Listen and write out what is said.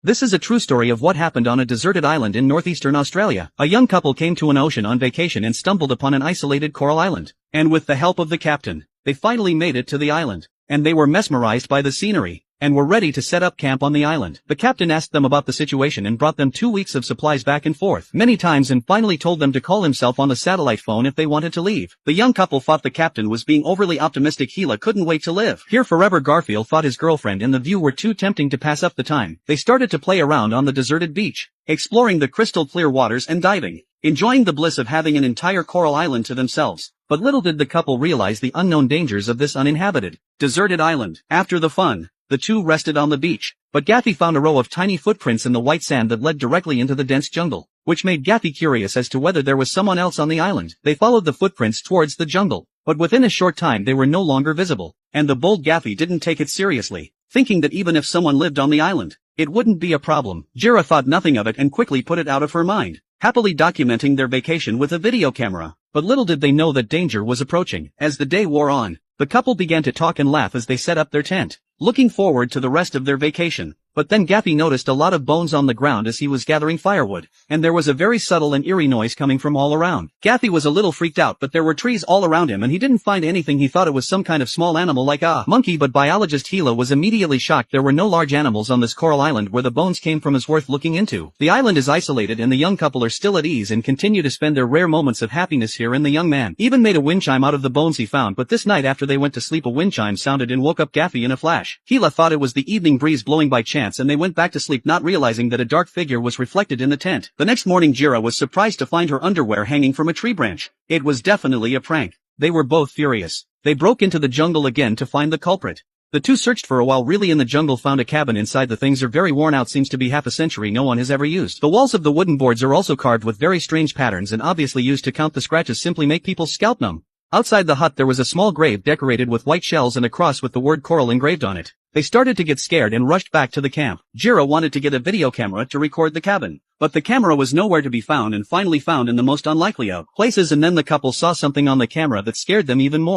This is a true story of what happened on a deserted island in northeastern Australia. A young couple came to an ocean on vacation and stumbled upon an isolated coral island. And with the help of the captain, they finally made it to the island. And they were mesmerized by the scenery, and were ready to set up camp on the island. The captain asked them about the situation and brought them 2 weeks of supplies back and forth many times and finally told them to call himself on the satellite phone if they wanted to leave. The young couple thought the captain was being overly optimistic. Hila couldn't wait to live here forever. Garfield thought his girlfriend and the view were too tempting to pass up the time. They started to play around on the deserted beach, exploring the crystal clear waters and diving, enjoying the bliss of having an entire coral island to themselves. But little did the couple realize the unknown dangers of this uninhabited, deserted island. After the fun, the two rested on the beach, but Gaffy found a row of tiny footprints in the white sand that led directly into the dense jungle, which made Gaffy curious as to whether there was someone else on the island. They followed the footprints towards the jungle, but within a short time they were no longer visible, and the bold Gaffy didn't take it seriously, thinking that even if someone lived on the island, it wouldn't be a problem. Jira thought nothing of it and quickly put it out of her mind, happily documenting their vacation with a video camera. But little did they know that danger was approaching. As the day wore on, the couple began to talk and laugh as they set up their tent, looking forward to the rest of their vacation. But then Gaffy noticed a lot of bones on the ground as he was gathering firewood, and there was a very subtle and eerie noise coming from all around. Gaffy was a little freaked out, but there were trees all around him and he didn't find anything. He thought it was some kind of small animal like a monkey, but biologist Hila was immediately shocked. There were no large animals on this coral island where the bones came from is worth looking into. The island is isolated and the young couple are still at ease and continue to spend their rare moments of happiness here. And the young man even made a wind chime out of the bones he found. But this night after they went to sleep, a wind chime sounded and woke up Gaffy in a flash. Hila thought it was the evening breeze blowing by chance and they went back to sleep, not realizing that a dark figure was reflected in the tent. The next morning Jira was surprised to find her underwear hanging from a tree branch. It was definitely a prank. They were both furious. They broke into the jungle again to find the culprit. The two searched for a while really in the jungle, found a cabin. Inside the things are very worn out, seems to be half a century no one has ever used. The walls of the wooden boards are also carved with very strange patterns and obviously used to count. The scratches simply make people's scalp numb. Outside the hut there was a small grave decorated with white shells and a cross with the word coral engraved on it. They started to get scared and rushed back to the camp. Jira wanted to get a video camera to record the cabin, but the camera was nowhere to be found and finally found in the most unlikely of places. And then the couple saw something on the camera that scared them even more.